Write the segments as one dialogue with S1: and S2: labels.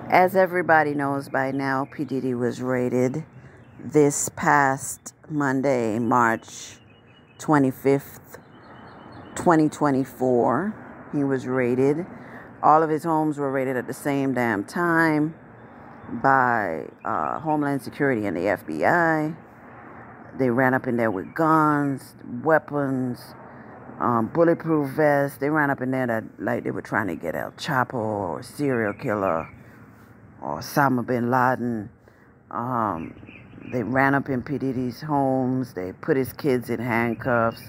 S1: As everybody knows by now, P. Diddy was raided this past Monday, March 25th, 2024. He was raided. All of his homes were raided at the same damn time by Homeland Security and the FBI. They ran up in there with guns, weapons, bulletproof vests. They ran up in there like they were trying to get El Chapo or serial killer or Osama bin Laden. They ran up in P. Diddy's homes. They put his kids in handcuffs.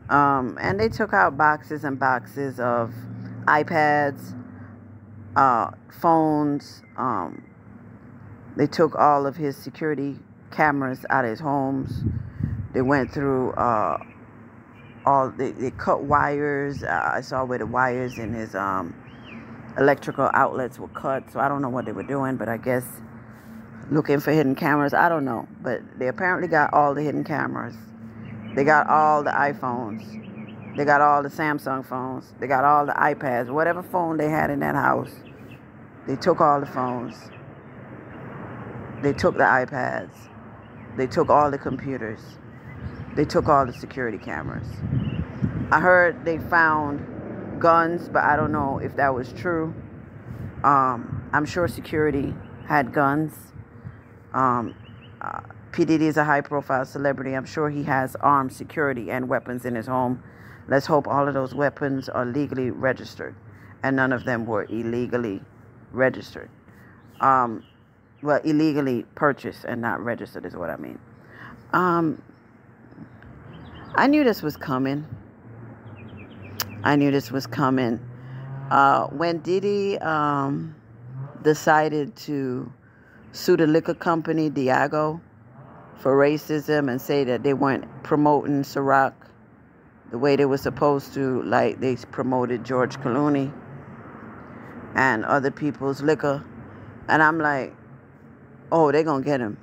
S1: And they took out boxes and boxes of iPads, phones. They took all of his security cameras out of his homes. They went through they cut wires. I saw where the wires in his electrical outlets were cut. So I don't know what they were doing, but I guess looking for hidden cameras. I don't know, but they apparently got all the hidden cameras. They got all the iPhones. They got all the Samsung phones. They got all the iPads. Whatever phone they had in that house, they took all the phones. They took the iPads. They took all the computers. They took all the security cameras. I heard they found guns, but I don't know if that was true. I'm sure security had guns. P. Diddy is a high-profile celebrity. I'm sure he has armed security and weapons in his home. Let's hope all of those weapons are legally registered, and none of them were illegally registered. Well, illegally purchased and not registered is what I mean. I knew this was coming. When Diddy decided to sue the liquor company, Diageo, for racism and say that they weren't promoting Ciroc the way they were supposed to, like they promoted George Clooney and other people's liquor. And I'm like, oh, they're going to get him.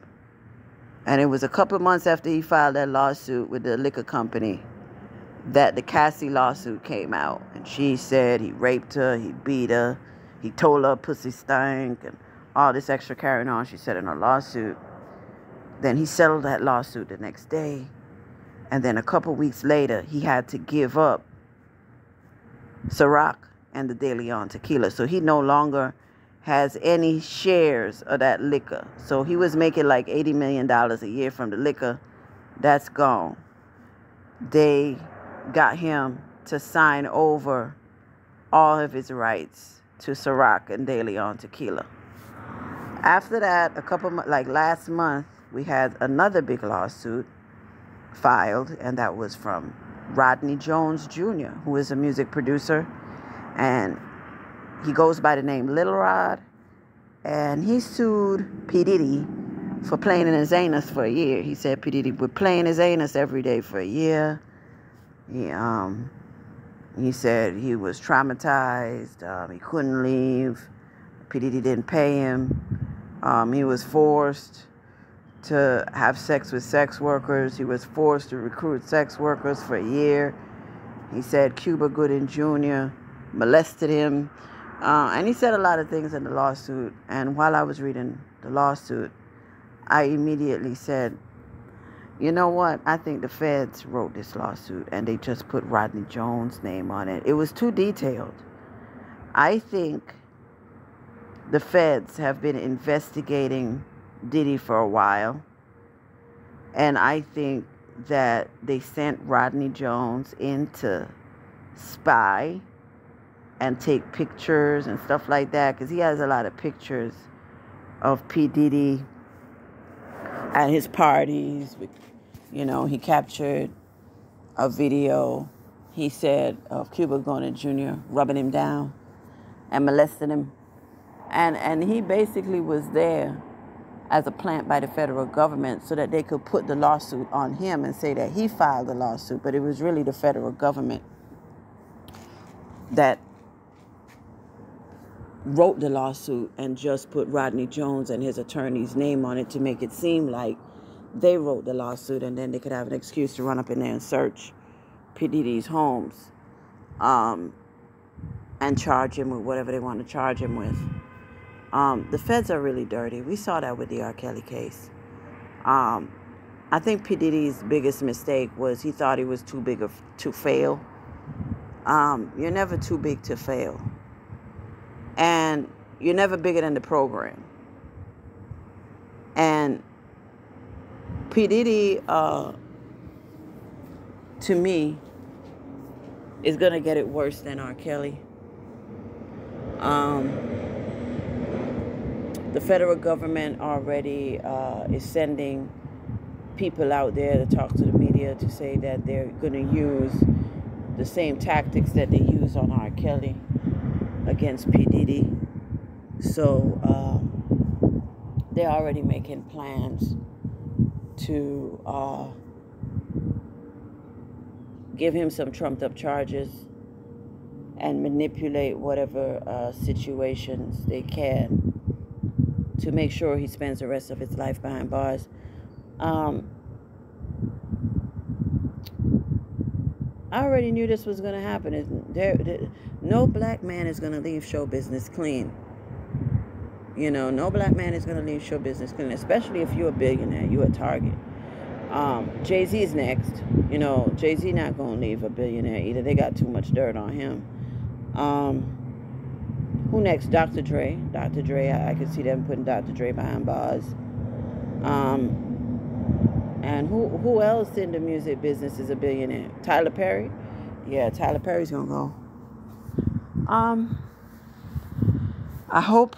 S1: And it was a couple of months after he filed that lawsuit with the liquor company that the Cassie lawsuit came out. And she said he raped her, he beat her, he told her pussy stank, and all this extra carrying on, she said in her lawsuit. Then he settled that lawsuit the next day. And then a couple weeks later, he had to give up Ciroc and the De Leon tequila. So he no longer has any shares of that liquor. So he was making like $80 million a year from the liquor. That's gone. They got him to sign over all of his rights to Ciroc and De Leon tequila. After that, like last month, we had another big lawsuit filed, and that was from Rodney Jones Jr., who is a music producer, and he goes by the name Little Rod, and he sued P. Diddy for playing in his anus for a year. He said P. Diddy would play in his anus every day for a year. He said he was traumatized. He couldn't leave. P. Diddy didn't pay him. He was forced to have sex with sex workers. He was forced to recruit sex workers for a year. He said Cuba Gooding Jr. molested him. And he said a lot of things in the lawsuit. And while I was reading the lawsuit, I immediately said, you know what? I think the feds wrote this lawsuit and they just put Rodney Jones' name on it. It was too detailed. I think the feds have been investigating Diddy for a while. And I think that they sent Rodney Jones in to spy and take pictures and stuff like that, because he has a lot of pictures of P. Diddy at his parties. He captured a video, he said, of Cuba Gooding Jr. rubbing him down and molesting him. And he basically was there as a plant by the federal government so that they could put the lawsuit on him and say that he filed the lawsuit. But it was really the federal government that wrote the lawsuit and just put Rodney Jones and his attorney's name on it to make it seem like they wrote the lawsuit, and then they could have an excuse to run up in there and search P. Diddy's homes and charge him with whatever they want to charge him with. The feds are really dirty. We saw that with the R. Kelly case. Um, I think P. Diddy's biggest mistake was he thought he was too big to fail. You're never too big to fail. And you're never bigger than the program. And P. Diddy, to me, is going to get it worse than R. Kelly. The federal government already is sending people out there to talk to the media to say that they're going to use the same tactics that they use on R. Kelly against P. Diddy. So they're already making plans to give him some trumped up charges and manipulate whatever situations they can to make sure he spends the rest of his life behind bars. I already knew this was going to happen. No black man is going to leave show business clean. You know, no black man is going to leave show business clean, especially if you're a billionaire, you're a target. Jay-Z's next. You know, Jay-Z not going to leave a billionaire either. They got too much dirt on him. Who next? Dr. Dre. Dr. Dre, I could see them putting Dr. Dre behind bars. And who else in the music business is a billionaire? Tyler Perry? Yeah, Tyler Perry's going to go. I hope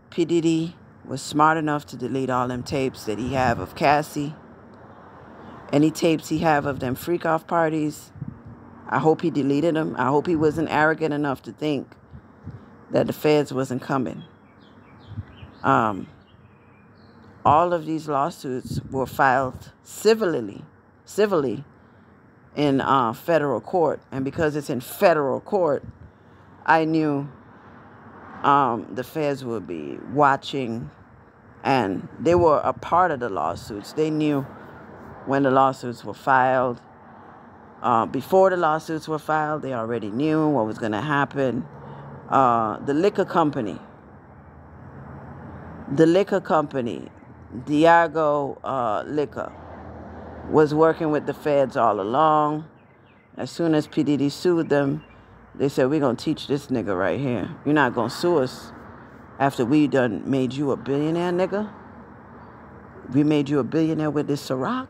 S1: P. Diddy was smart enough to delete all them tapes that he have of Cassie. Any tapes he have of them freak-off parties, I hope he deleted them. I hope he wasn't arrogant enough to think that the feds wasn't coming. All of these lawsuits were filed civilly in federal court. And because it's in federal court, I knew the feds would be watching, and they were a part of the lawsuits. They knew when the lawsuits were filed. Before the lawsuits were filed, they already knew what was going to happen. The liquor company, Diageo Liquor, was working with the feds all along. As soon as P. Diddy sued them, they said, we're going to teach this nigga right here. You're not going to sue us after we done made you a billionaire, nigga. We made you a billionaire with this Ciroc,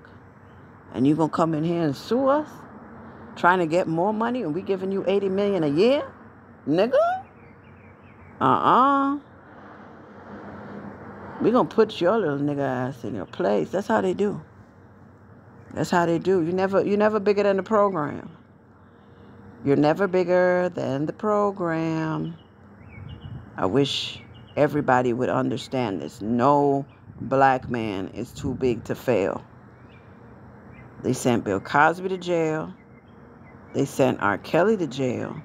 S1: and you going to come in here and sue us? Trying to get more money, and we giving you $80 million a year? Nigga? We going to put your little nigga ass in your place. That's how they do. That's how they do. You're never bigger than the program. You're never bigger than the program. I wish everybody would understand this. No black man is too big to fail. They sent Bill Cosby to jail. They sent R. Kelly to jail.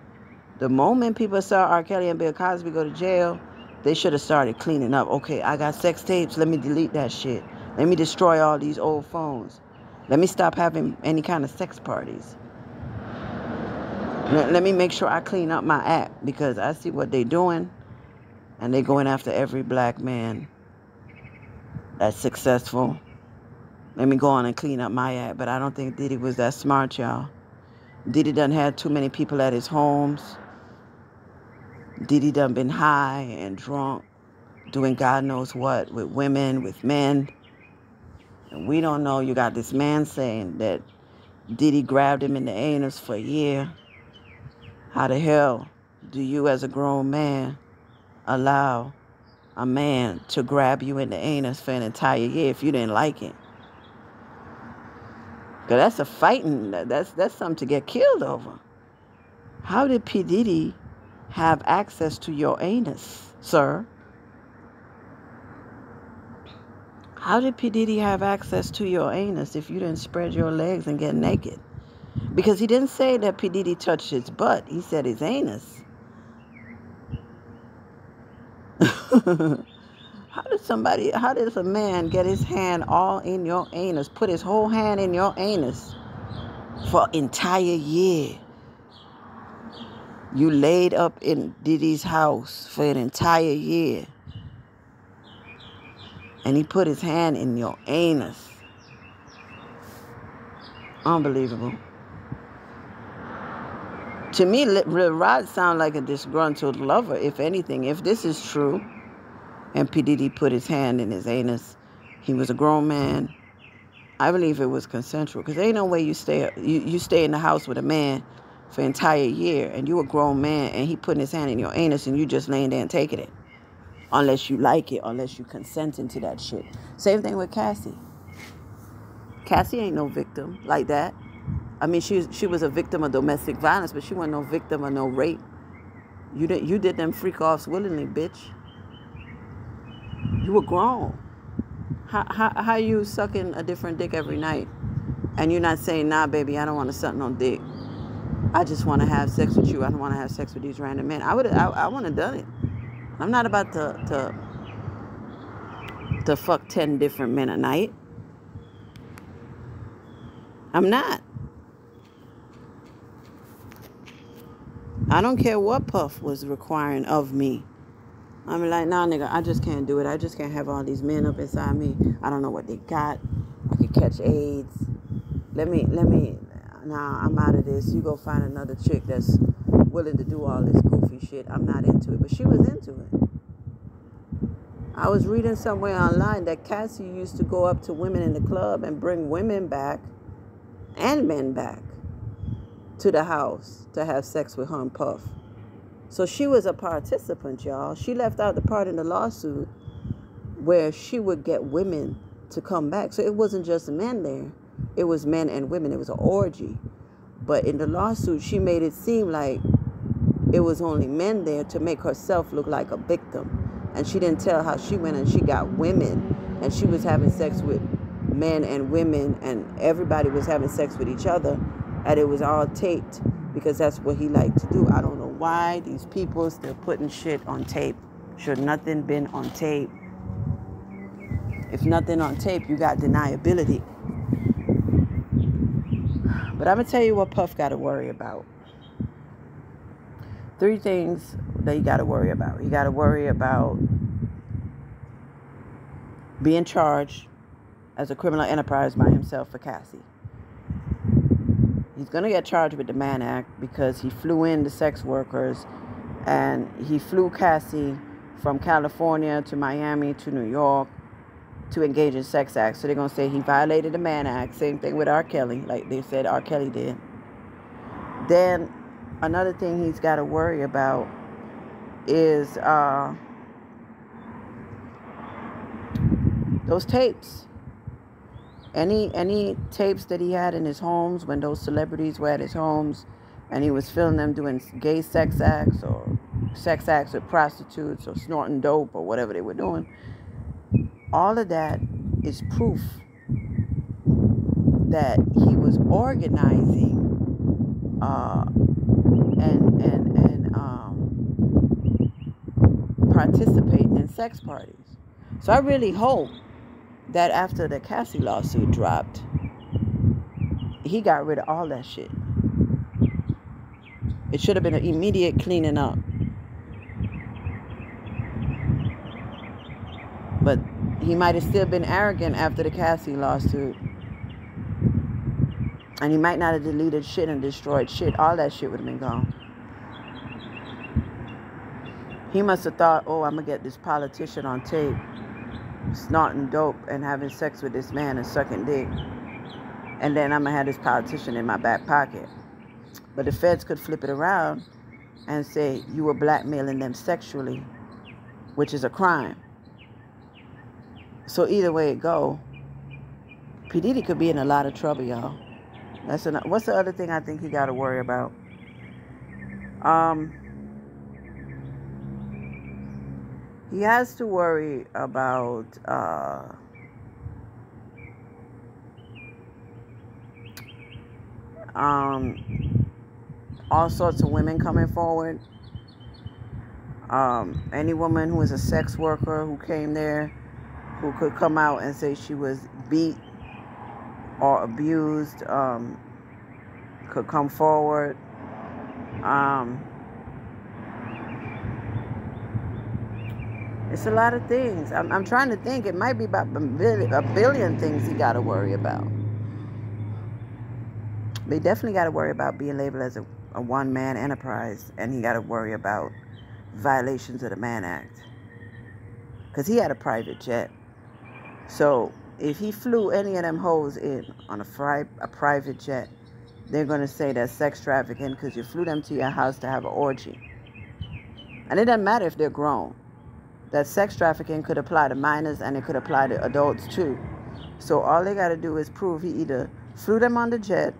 S1: The moment people saw R. Kelly and Bill Cosby go to jail, they should have started cleaning up. Okay, I got sex tapes. Let me delete that shit. Let me destroy all these old phones. Let me stop having any kind of sex parties. Let me make sure I clean up my act, because I see what they're doing, and they're going after every black man that's successful. Let me go on and clean up my act. But I don't think Diddy was that smart, y'all. Diddy done had too many people at his homes. Diddy done been high and drunk, doing God knows what with women, with men. And we don't know. You got this man saying that Diddy grabbed him in the anus for a year. How the hell do you, as a grown man, allow a man to grab you in the anus for an entire year if you didn't like it? Because that's a fighting, that's something to get killed over. How did P. Diddy have access to your anus, sir? How did P. Diddy have access to your anus if you didn't spread your legs and get naked? Because he didn't say that P. Diddy touched his butt. He said his anus. How does a man get his hand all in your anus, put his whole hand in your anus for an entire year? You laid up in Diddy's house for an entire year. and he put his hand in your anus. Unbelievable. To me, Lil Rod sound like a disgruntled lover, if anything. If this is true, and P. Diddy put his hand in his anus, he was a grown man. I believe it was consensual, because there ain't no way you stay in the house with a man for an entire year, and you a grown man, and he putting his hand in your anus, and you just laying there and taking it. Unless you like it, unless you consenting to that shit. Same thing with Cassie. Cassie ain't no victim like that. I mean, she was a victim of domestic violence, but she wasn't no victim of no rape. You did them freak-offs willingly, bitch. You were grown. How you sucking a different dick every night, and you're not saying, nah, baby, I don't want to suck no dick. I just want to have sex with you. I don't want to have sex with these random men. I want to done it. I'm not about to fuck 10 different men a night. I'm not. I don't care what Puff was requiring of me. I'm like, nah, nigga, I just can't do it. I just can't have all these men up inside me. I don't know what they got. I could catch AIDS. Nah, I'm out of this. You go find another chick that's willing to do all this goofy shit. I'm not into it. But she was into it. I was reading somewhere online that Cassie used to go up to women in the club and bring women back and men back to the house to have sex with her and Puff. So she was a participant, y'all. She left out the part in the lawsuit where she would get women to come back. So it wasn't just men there. It was men and women. It was an orgy. But in the lawsuit, she made it seem like it was only men there to make herself look like a victim. And she didn't tell how she went and she got women. And she was having sex with men and women. And everybody was having sex with each other. And it was all taped because that's what he liked to do. I don't know why these people still putting shit on tape. Should nothing been on tape? If nothing on tape, you got deniability. But I'm going to tell you what Puff got to worry about. 3 things that you got to worry about. You got to worry about being charged as a criminal enterprise by himself for Cassie. He's going to get charged with the Mann Act because he flew in the sex workers and he flew Cassie from California to Miami to New York to engage in sex acts. So they're going to say he violated the Mann Act. Same thing with R. Kelly, like they said R. Kelly did. Then another thing he's got to worry about is those tapes. Any tapes that he had in his homes when those celebrities were at his homes and he was filming them doing gay sex acts or sex acts with prostitutes or snorting dope or whatever they were doing. All of that is proof that he was organizing and participating in sex parties. So I really hope that after the Cassie lawsuit dropped, he got rid of all that shit. It should have been an immediate cleaning up. But he might have still been arrogant after the Cassie lawsuit. And he might not have deleted shit and destroyed shit. All that shit would have been gone. He must have thought, oh, I'm going to get this politician on tape snorting dope and having sex with this man and sucking dick. And then I'm going to have this politician in my back pocket. But the feds could flip it around and say you were blackmailing them sexually, which is a crime. So either way it go, P. Diddy could be in a lot of trouble, y'all. What's the other thing I think he got to worry about? He has to worry about all sorts of women coming forward. Any woman who is a sex worker who came there, who could come out and say she was beat or abused, could come forward. It's a lot of things. I'm trying to think. It might be about a billion things he got to worry about. But he definitely got to worry about being labeled as a one-man enterprise, and he got to worry about violations of the Mann Act. Because he had a private jet. So if he flew any of them hoes in on a private jet, they're going to say that's sex trafficking because you flew them to your house to have an orgy. And it doesn't matter if they're grown. That sex trafficking could apply to minors and it could apply to adults too. So all they got to do is prove he either flew them on the jet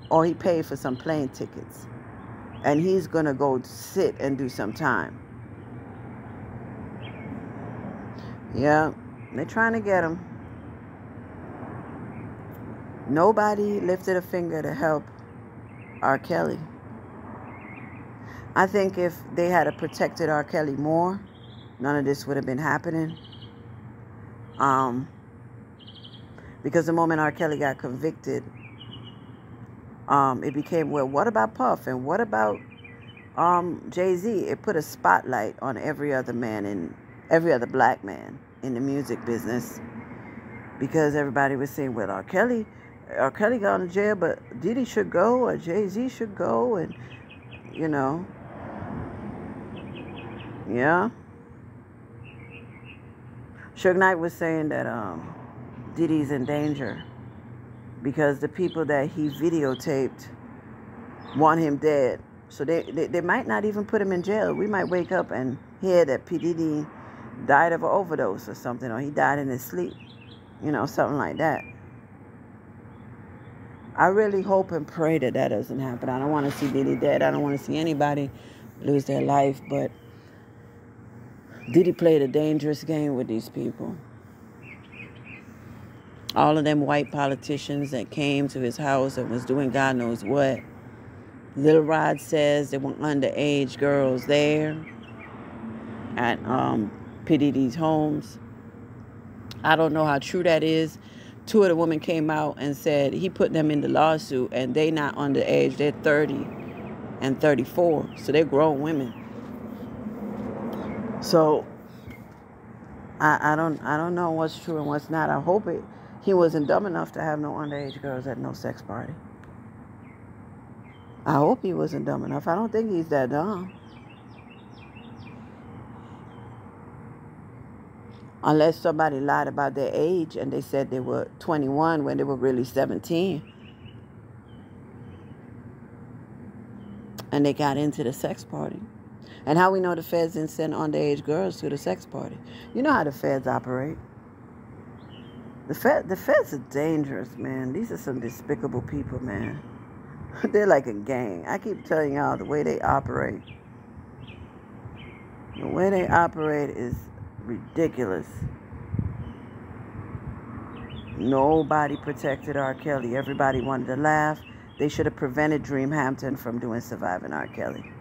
S1: or he paid for some plane tickets. And he's going to go sit and do some time. Yeah, they're trying to get him. Nobody lifted a finger to help R. Kelly. I think if they had protected R. Kelly more, none of this would have been happening. Because the moment R. Kelly got convicted, it became, well, what about Puff? And what about Jay-Z? It put a spotlight on every other black man in the music business. Because everybody was saying, well, R. Kelly got to jail, but Diddy should go, or Jay-Z should go, and, you know. Yeah. Suge Knight was saying that Diddy's in danger because the people that he videotaped want him dead. So they might not even put him in jail. We might wake up and hear that P. Diddy died of an overdose or something, or he died in his sleep. You know, something like that. I really hope and pray that doesn't happen. I don't want to see Diddy dead. I don't want to see anybody lose their life, but Diddy played a dangerous game with these people. All of them white politicians that came to his house and was doing God knows what. Lil Rod says there were underage girls there at P. Diddy's homes. I don't know how true that is. Two of the women came out and said he put them in the lawsuit and they not underage. They're 30 and 34. So they're grown women. So I don't know what's true and what's not. I hope he wasn't dumb enough to have no underage girls at no sex party. I hope he wasn't dumb enough. I don't think he's that dumb. Unless somebody lied about their age and they said they were 21 when they were really 17. And they got into the sex party. And how we know the feds didn't send underage girls to the sex party? You know how the feds operate. The feds are dangerous, man. These are some despicable people, man. They're like a gang. I keep telling y'all the way they operate. The way they operate is ridiculous. Nobody protected R. Kelly. Everybody wanted to laugh. They should have prevented Dream Hampton from doing Surviving R. Kelly.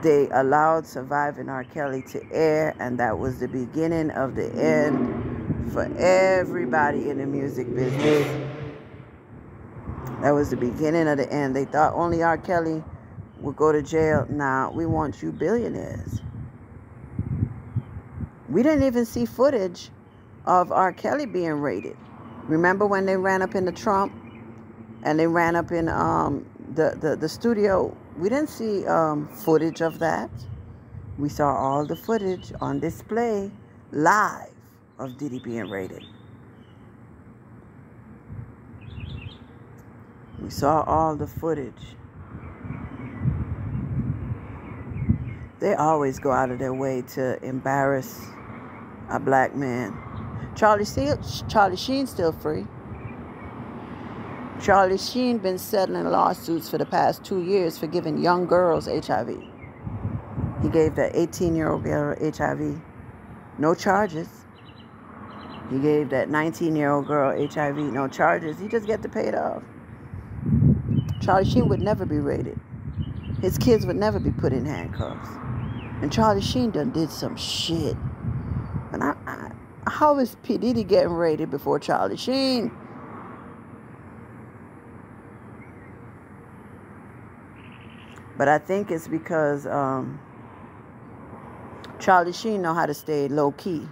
S1: They allowed Surviving R. Kelly to air, and that was the beginning of the end for everybody in the music business. That was the beginning of the end. They thought only R. Kelly would go to jail. Now, we want you billionaires. We didn't even see footage of R. Kelly being raided. Remember when they ran up in the Trump and they ran up in the studio? We didn't see footage of that. We saw all the footage on display live of Diddy being raided. We saw all the footage. They always go out of their way to embarrass a black man. Charlie Sheen's still free. Charlie Sheen been settling lawsuits for the past 2 years for giving young girls HIV. He gave that 18-year-old girl HIV. No charges. He gave that 19-year-old girl HIV. No charges. He just get to pay it off. Charlie Sheen would never be raided. His kids would never be put in handcuffs. And Charlie Sheen done did some shit. And how is P. Diddy getting raided before Charlie Sheen? But I think it's because Charlie Sheen know how to stay low key.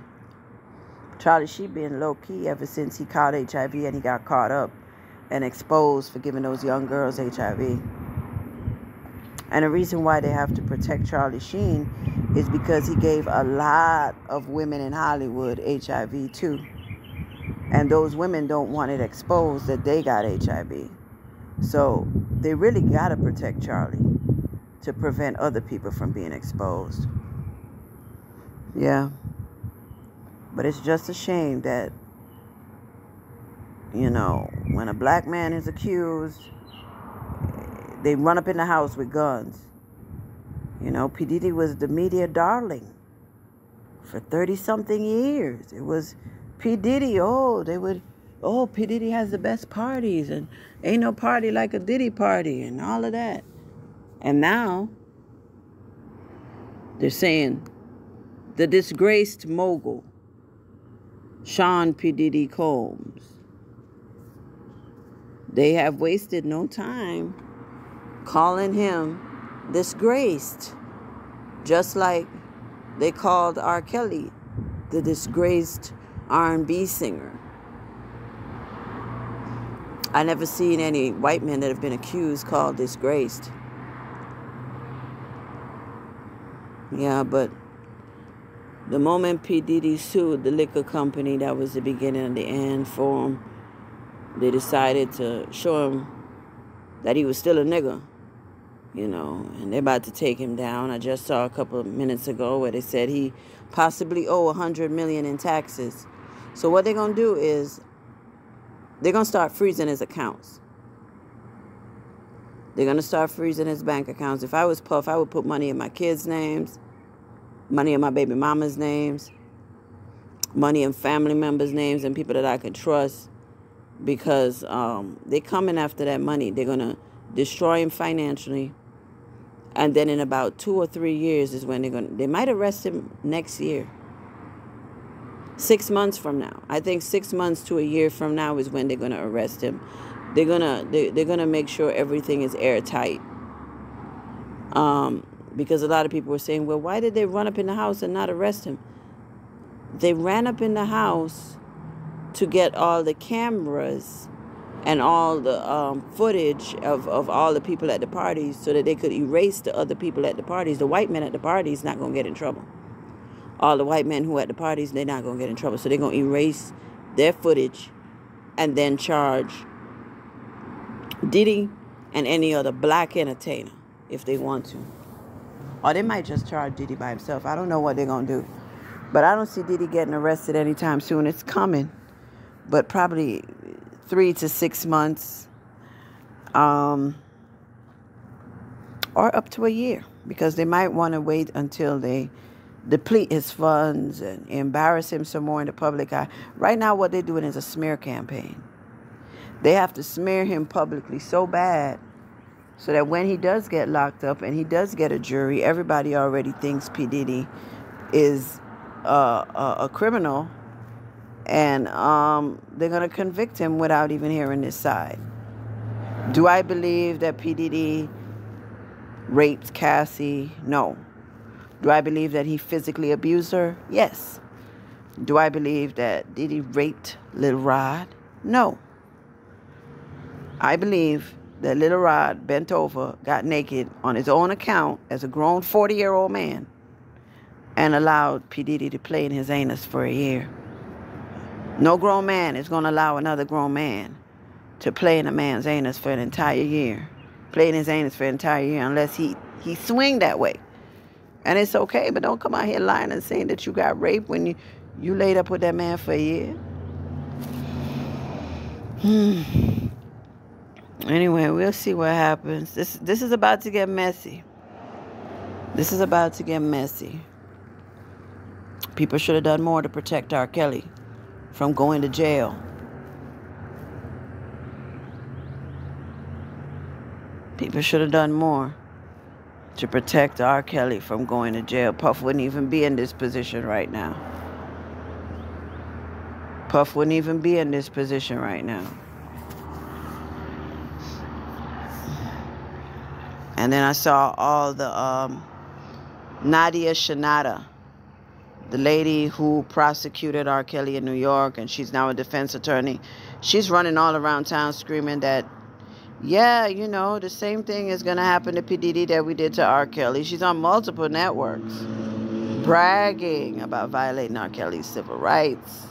S1: Charlie Sheen been low key ever since he caught HIV and he got caught up and exposed for giving those young girls HIV. And the reason why they have to protect Charlie Sheen is because he gave a lot of women in Hollywood HIV too. And those women don't want it exposed that they got HIV. So they really got to protect Charlie to prevent other people from being exposed. Yeah. But it's just a shame that, you know, when a black man is accused, they run up in the house with guns. You know, P. Diddy was the media darling for 30-something years. It was P. Diddy, P. Diddy has the best parties, and ain't no party like a Diddy party, and all of that. And now, they're saying the disgraced mogul, Sean P. Diddy Combs, they have wasted no time calling him disgraced, just like they called R. Kelly the disgraced R&B singer. I never seen any white men that have been accused called disgraced. Yeah, but the moment P. Diddy sued the liquor company, that was the beginning of the end for him. They decided to show him that he was still a nigga, you know, and they're about to take him down. I just saw a couple of minutes ago where they said he possibly owe $100 million in taxes. So what they're going to do is they're going to start freezing his accounts. They're going to start freezing his bank accounts. If I was Puff, I would put money in my kids' names, money in my baby mama's names, money in family members' names, and people that I could trust, because they're coming after that money. They're going to destroy him financially. And then in about 2 or 3 years is when they might arrest him next year. 6 months from now. I think 6 months to a year from now is when they're going to arrest him. They're gonna make sure everything is airtight. Because a lot of people were saying, well, why did they run up in the house and not arrest him? They ran up in the house to get all the cameras and all the footage of all the people at the parties so that they could erase the other people at the parties. The white men at the parties not going to get in trouble. All the white men who at the parties, they're not going to get in trouble. So they're going to erase their footage and then charge Diddy and any other black entertainer if they want to. Or they might just charge Diddy by himself. I don't know what they're going to do. But I don't see Diddy getting arrested anytime soon. It's coming. But probably 3 to 6 months. Or up to a year. Because they might want to wait until they deplete his funds and embarrass him some more in the public eye. Right now what they're doing is a smear campaign. They have to smear him publicly so bad so that when he does get locked up and he does get a jury, everybody already thinks P. Diddy is a criminal, and they're going to convict him without even hearing his side. Do I believe that P. Diddy raped Cassie? No. Do I believe that he physically abused her? Yes. Do I believe that Diddy raped Lil Rod? No. I believe that Lil Rod bent over, got naked on his own account as a grown 40-year-old man and allowed P. Diddy to play in his anus for a year. No grown man is going to allow another grown man to play in a man's anus for an entire year. Play in his anus for an entire year unless he swing that way. And it's okay, but don't come out here lying and saying that you got raped when you laid up with that man for a year. Anyway, we'll see what happens. This is about to get messy. This is about to get messy. People should have done more to protect R. Kelly from going to jail. People should have done more to protect R. Kelly from going to jail. Puff wouldn't even be in this position right now. Puff wouldn't even be in this position right now. And then I saw all the Nadia Shanada The lady who prosecuted R. Kelly in New York, and she's now a defense attorney, she's running all around town screaming that, yeah, you know, the same thing is going to happen to P. Diddy that we did to R. Kelly. She's on multiple networks bragging about violating R. Kelly's civil rights,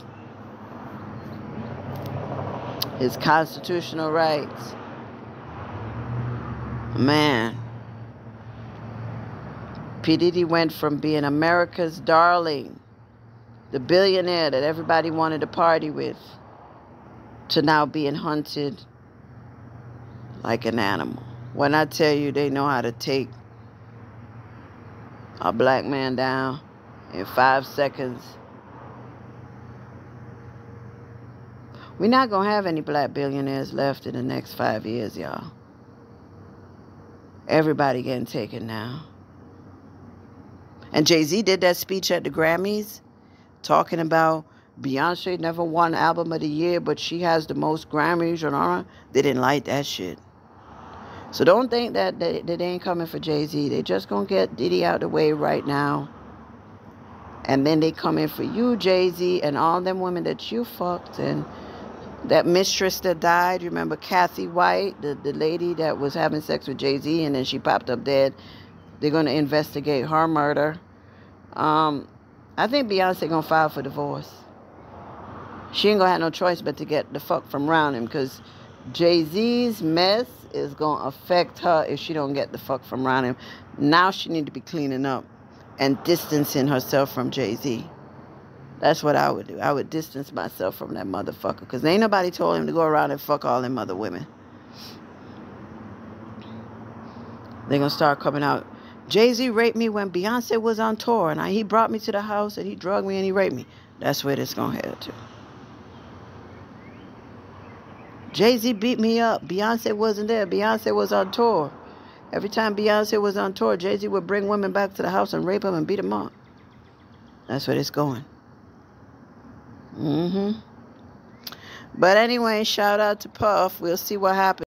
S1: his constitutional rights. Man, P. Diddy went from being America's darling, the billionaire that everybody wanted to party with, to now being hunted like an animal. When I tell you they know how to take a black man down in 5 seconds, we're not going to have any black billionaires left in the next 5 years, y'all. Everybody getting taken now. And Jay-Z did that speech at the Grammys talking about Beyonce never won Album of the Year, but she has the most Grammys. They didn't like that shit. So don't think that they ain't coming for Jay-Z. They just going to get Diddy out the way right now. And then they come in for you, Jay-Z, and all them women that you fucked. And that mistress that died, remember Kathy White, the lady that was having sex with Jay-Z, and then she popped up dead. They're going to investigate her murder. I think Beyonce going to file for divorce. She ain't going to have no choice but to get the fuck from around him, because Jay-Z's mess is going to affect her if she don't get the fuck from around him. Now she need to be cleaning up and distancing herself from Jay-Z. That's what I would do. I would distance myself from that motherfucker, because ain't nobody told him to go around and fuck all them other women. They're going to start coming out. Jay-Z raped me when Beyonce was on tour, and he brought me to the house, and he drugged me, and he raped me. That's where this going to head to. Jay-Z beat me up. Beyonce wasn't there. Beyonce was on tour. Every time Beyonce was on tour, Jay-Z would bring women back to the house and rape them and beat them up. That's where it's going. But anyway, shout out to Puff. We'll see what happens.